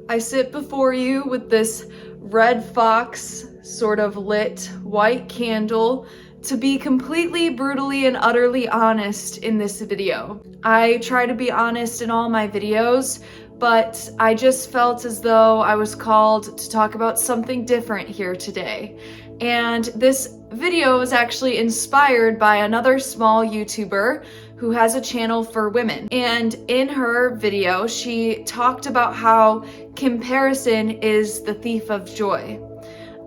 I sit before you with this red fox sort of lit white candle to be completely, brutally, and utterly honest in this video. I try to be honest in all my videos, but I just felt as though I was called to talk about something different here today. And this video is actually inspired by another small YouTuber who has a channel for women. And in her video, she talked about how comparison is the thief of joy.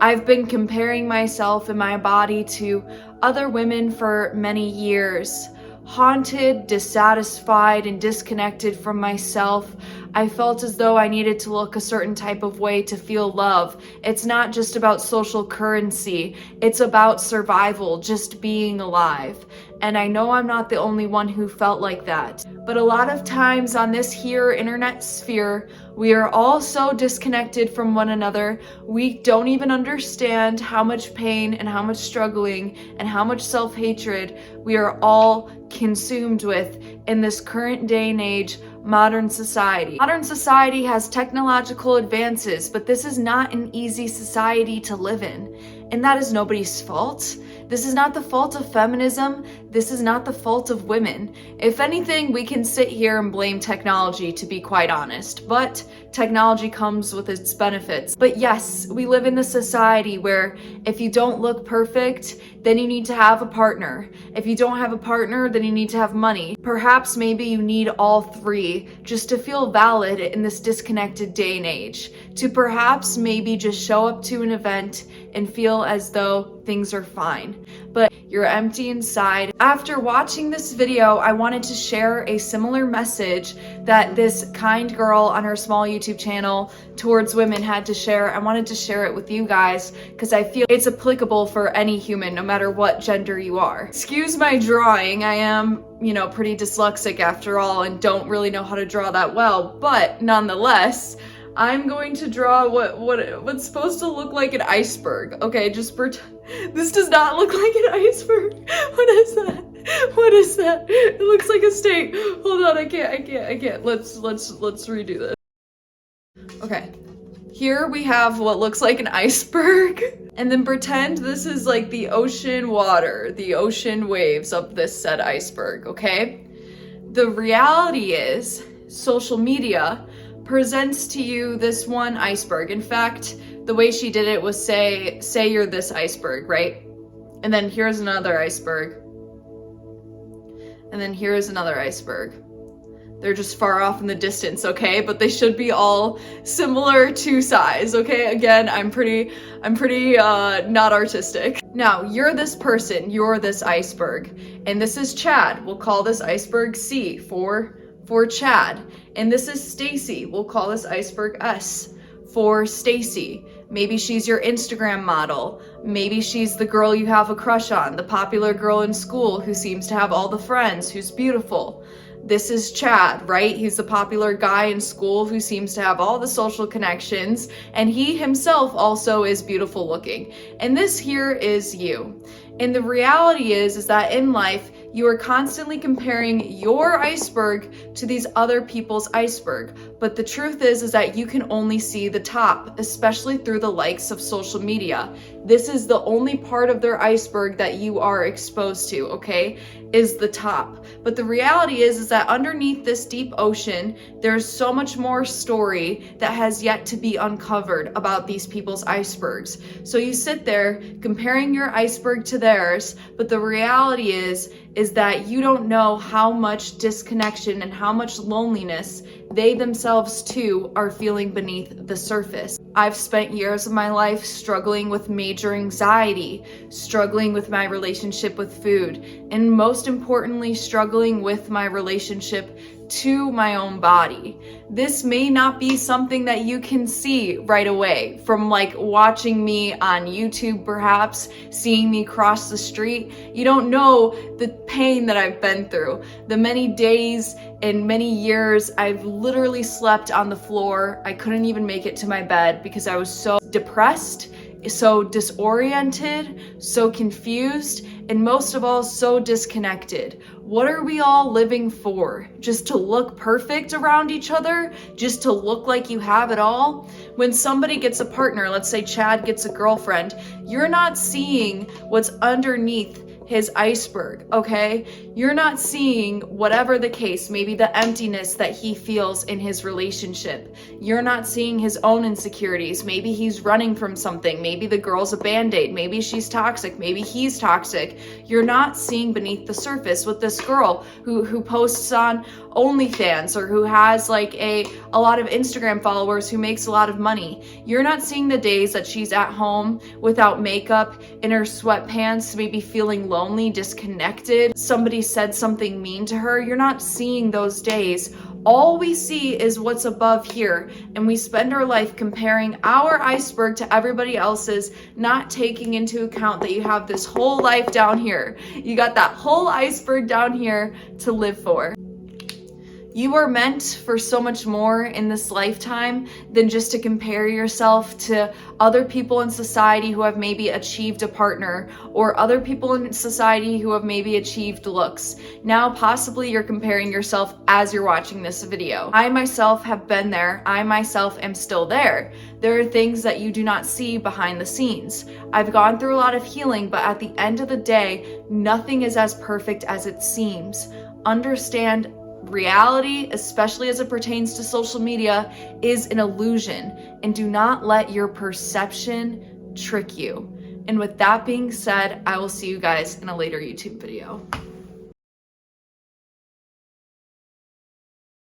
I've been comparing myself and my body to other women for many years. Haunted, dissatisfied, and disconnected from myself, I felt as though I needed to look a certain type of way to feel love. It's not just about social currency, it's about survival, just being alive. And I know I'm not the only one who felt like that. But a lot of times on this here internet sphere, we are all so disconnected from one another, we don't even understand how much pain and how much struggling and how much self-hatred we are all consumed with in this current day and age modern society. Modern society has technological advances, but this is not an easy society to live in. And that is nobody's fault. This is not the fault of feminism. This is not the fault of women. If anything, we can sit here and blame technology, to be quite honest, but technology comes with its benefits. But yes, we live in a society where if you don't look perfect, then you need to have a partner. If you don't have a partner, then you need to have money. Perhaps maybe you need all three just to feel valid in this disconnected day and age. To perhaps maybe just show up to an event and feel as though things are fine, but you're empty inside. After watching this video, I wanted to share a similar message that this kind girl on her small YouTube channel towards women had to share. I wanted to share it with you guys because I feel it's applicable for any human, no matter what gender you are. Excuse my drawing, I am, pretty dyslexic after all and don't really know how to draw that well, but nonetheless, I'm going to draw what's supposed to look like an iceberg. Okay, this does not look like an iceberg. What is that? What is that? It looks like a steak. Hold on, I can't. Let's redo this. Okay. Here we have what looks like an iceberg. And then pretend this is like the ocean water, the ocean waves of this said iceberg, okay? The reality is, social media presents to you this one iceberg. In fact, the way she did it was say you're this iceberg, right? And then here's another iceberg. And then here's another iceberg. They're just far off in the distance, okay? But they should be all similar to size, okay? Again, I'm pretty not artistic. Now, you're this person, you're this iceberg. And this is Chad. We'll call this iceberg C for Chad. And this is Stacy. We'll call this iceberg S for Stacy. Maybe she's your Instagram model. Maybe she's the girl you have a crush on, the popular girl in school who seems to have all the friends, who's beautiful. This is Chad, right? He's the popular guy in school who seems to have all the social connections, and he himself also is beautiful looking. And this here is you. And the reality is that in life, you are constantly comparing your iceberg to these other people's iceberg. But the truth is that you can only see the top, especially through the likes of social media. This is the only part of their iceberg that you are exposed to, okay? Is the top. But the reality is that underneath this deep ocean, there's so much more story that has yet to be uncovered about these people's icebergs. So you sit there comparing your iceberg to theirs, but the reality is that you don't know how much disconnection and how much loneliness they themselves too are feeling beneath the surface. I've spent years of my life struggling with major anxiety, struggling with my relationship with food, and most importantly, struggling with my relationship to my own body. This may not be something that you can see right away from like watching me on YouTube, perhaps seeing me cross the street. You don't know the pain that I've been through, the many days and many years I've literally slept on the floor. I couldn't even make it to my bed because I was so depressed so disoriented, so confused, and most of all, so disconnected. What are we all living for? Just to look perfect around each other? Just to look like you have it all? When somebody gets a partner, let's say Chad gets a girlfriend, you're not seeing what's underneath his iceberg, okay? You're not seeing whatever the case, maybe the emptiness that he feels in his relationship. You're not seeing his own insecurities. Maybe he's running from something. Maybe the girl's a band-aid. Maybe she's toxic. Maybe he's toxic. You're not seeing beneath the surface with this girl who posts on OnlyFans or who has like a lot of Instagram followers, who makes a lot of money. You're not seeing the days that she's at home without makeup, in her sweatpants, maybe feeling lonely, disconnected. Somebody said something mean to her. You're not seeing those days. All we see is what's above here, and we spend our life comparing our iceberg to everybody else's, not taking into account that you have this whole life down here. You got that whole iceberg down here to live for. You are meant for so much more in this lifetime than just to compare yourself to other people in society who have maybe achieved a partner, or other people in society who have maybe achieved looks. Now, possibly you're comparing yourself as you're watching this video. I myself have been there. I myself am still there. There are things that you do not see behind the scenes. I've gone through a lot of healing, but at the end of the day, nothing is as perfect as it seems. Understand reality, especially as it pertains to social media, is an illusion, and do not let your perception trick you. And with that being said, I will see you guys in a later YouTube video.